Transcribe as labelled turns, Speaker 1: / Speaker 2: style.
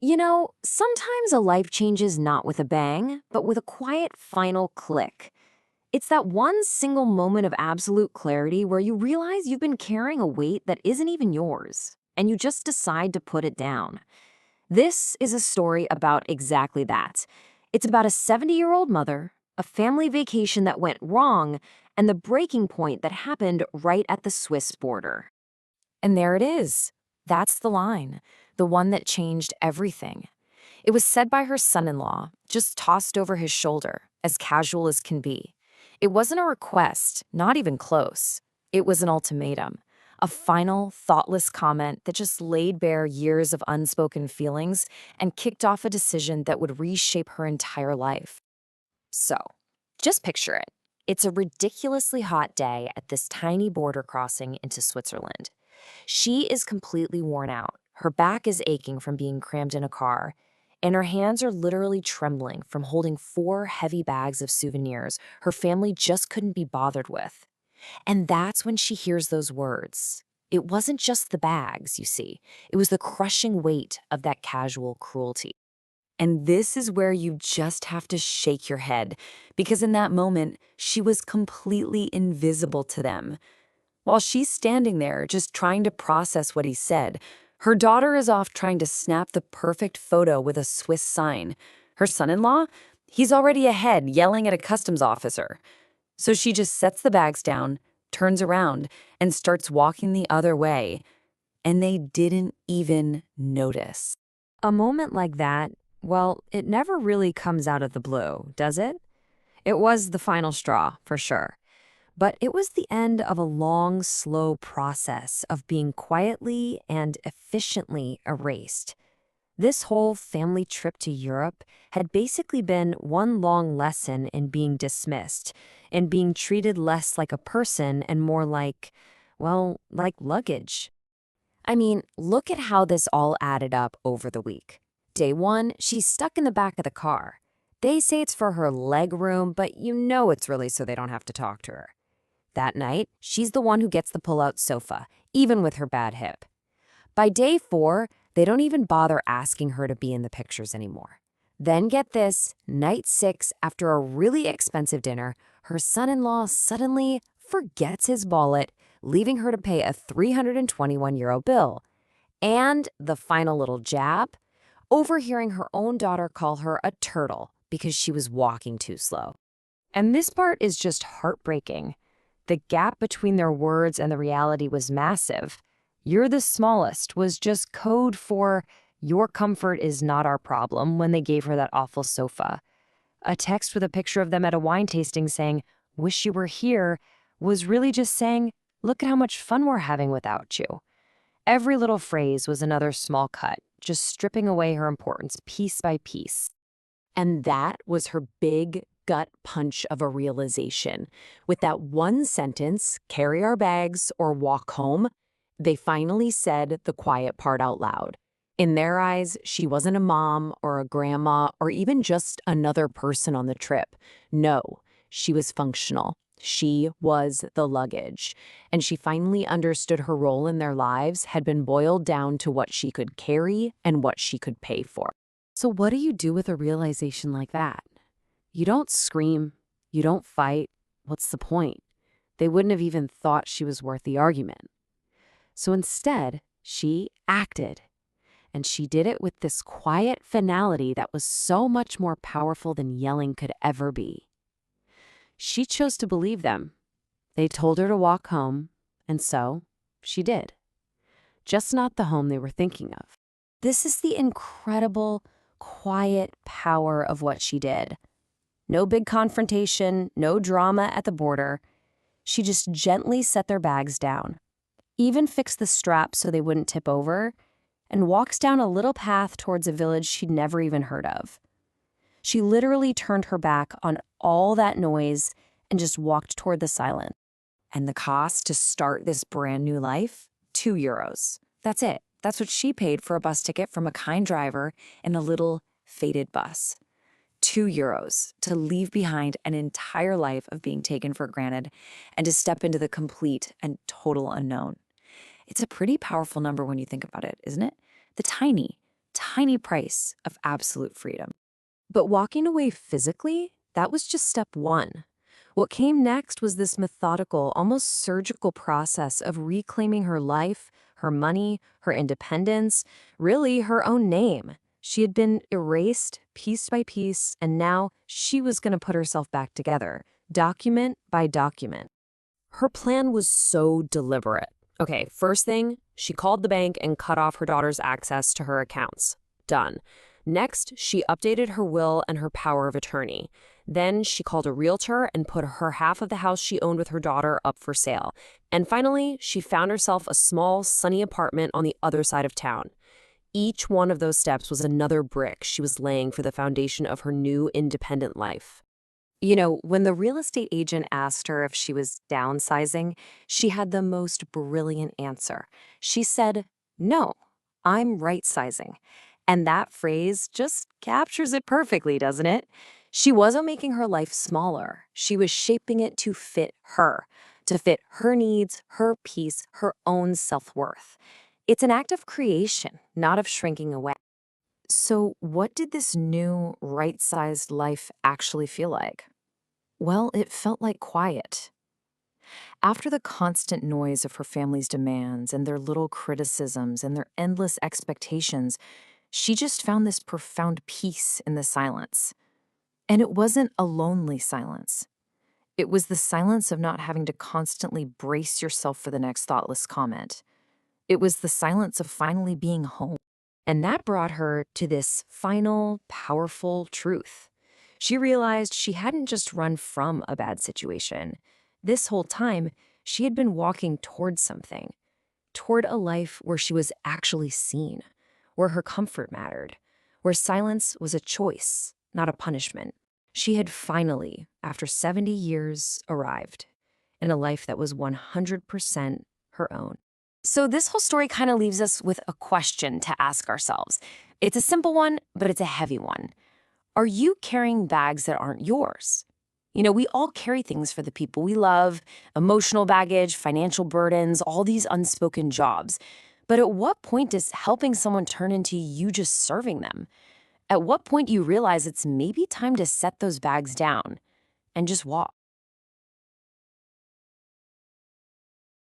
Speaker 1: Sometimes a life changes not with a bang, but with a quiet final click. It's that one single moment of absolute clarity where you realize you've been carrying a weight that isn't even yours, and you just decide to put it down. This is a story about exactly that. It's about a 70-year-old mother, a family vacation that went wrong, and the breaking point that happened right at the Swiss border. And there it is. That's the line, the one that changed everything. It was said by her son-in-law, just tossed over his shoulder, as casual as can be. It wasn't a request, not even close. It was an ultimatum, a final, thoughtless comment that just laid bare years of unspoken feelings and kicked off a decision that would reshape her entire life. So, just picture it. It's a ridiculously hot day at this tiny border crossing into Switzerland. She is completely worn out. Her back is aching from being crammed in a car, and her hands are literally trembling from holding 4 heavy bags of souvenirs her family just couldn't be bothered with. And that's when she hears those words. It wasn't just the bags, you see. It was the crushing weight of that casual cruelty. And this is where you just have to shake your head, because in that moment, she was completely invisible to them. While she's standing there just trying to process what he said, her daughter is off trying to snap the perfect photo with a Swiss sign. Her son-in-law? He's already ahead, yelling at a customs officer. So she just sets the bags down, turns around, and starts walking the other way. And they didn't even notice. A moment like that, well, it never really comes out of the blue, does it? It was the final straw, for sure. But it was the end of a long, slow process of being quietly and efficiently erased. This whole family trip to Europe had basically been one long lesson in being dismissed, in being treated less like a person and more like, well, like luggage. I mean, look at how this all added up over the week. Day 1, she's stuck in the back of the car. They say it's for her leg room, but you know it's really so they don't have to talk to her. That night, she's the one who gets the pull-out sofa, even with her bad hip. By day 4, they don't even bother asking her to be in the pictures anymore. Then get this, night 6, after a really expensive dinner, her son-in-law suddenly forgets his wallet, leaving her to pay a €321 bill. And the final little jab, overhearing her own daughter call her a turtle because she was walking too slow. And this part is just heartbreaking. The gap between their words and the reality was massive. "You're the smallest" was just code for "your comfort is not our problem" when they gave her that awful sofa. A text with a picture of them at a wine tasting saying, "Wish you were here," was really just saying, "Look at how much fun we're having without you." Every little phrase was another small cut, just stripping away her importance piece by piece. And that was her big gut punch of a realization. With that one sentence, "carry our bags or walk home," they finally said the quiet part out loud. In their eyes, she wasn't a mom or a grandma or even just another person on the trip. No, she was functional. She was the luggage. And she finally understood her role in their lives had been boiled down to what she could carry and what she could pay for. So what do you do with a realization like that? You don't scream. You don't fight. What's the point? They wouldn't have even thought she was worth the argument. So instead, she acted. And she did it with this quiet finality that was so much more powerful than yelling could ever be. She chose to believe them. They told her to walk home, and so she did. Just not the home they were thinking of. This is the incredible, quiet power of what she did. No big confrontation, no drama at the border. She just gently set their bags down, even fixed the straps so they wouldn't tip over, and walks down a little path towards a village she'd never even heard of. She literally turned her back on all that noise and just walked toward the silence. And the cost to start this brand new life? €2. That's it. That's what she paid for a bus ticket from a kind driver in a little faded bus. €2 to leave behind an entire life of being taken for granted and to step into the complete and total unknown. It's a pretty powerful number when you think about it, isn't it? The tiny, tiny price of absolute freedom. But walking away physically, that was just step one. What came next was this methodical, almost surgical process of reclaiming her life, her money, her independence, really her own name. She had been erased piece by piece, and now she was going to put herself back together, document by document. Her plan was so deliberate. Okay, first thing, she called the bank and cut off her daughter's access to her accounts. Done. Next, she updated her will and her power of attorney. Then she called a realtor and put her half of the house she owned with her daughter up for sale. And finally, she found herself a small, sunny apartment on the other side of town. Each one of those steps was another brick she was laying for the foundation of her new independent life. When the real estate agent asked her if she was downsizing, she had the most brilliant answer. She said, "No, I'm right-sizing." And that phrase just captures it perfectly, doesn't it? She wasn't making her life smaller. She was shaping it to fit her needs, her peace, her own self-worth. It's an act of creation, not of shrinking away. So, what did this new, right-sized life actually feel like? Well, it felt like quiet. After the constant noise of her family's demands and their little criticisms and their endless expectations, she just found this profound peace in the silence. And it wasn't a lonely silence. It was the silence of not having to constantly brace yourself for the next thoughtless comment. It was the silence of finally being home. And that brought her to this final, powerful truth. She realized she hadn't just run from a bad situation. This whole time, she had been walking toward something, toward a life where she was actually seen, where her comfort mattered, where silence was a choice, not a punishment. She had finally, after 70 years, arrived in a life that was 100% her own. So this whole story kind of leaves us with a question to ask ourselves. It's a simple one, but it's a heavy one. Are you carrying bags that aren't yours? We all carry things for the people we love, emotional baggage, financial burdens, all these unspoken jobs. But at what point does helping someone turn into you just serving them? At what point do you realize it's maybe time to set those bags down and just walk?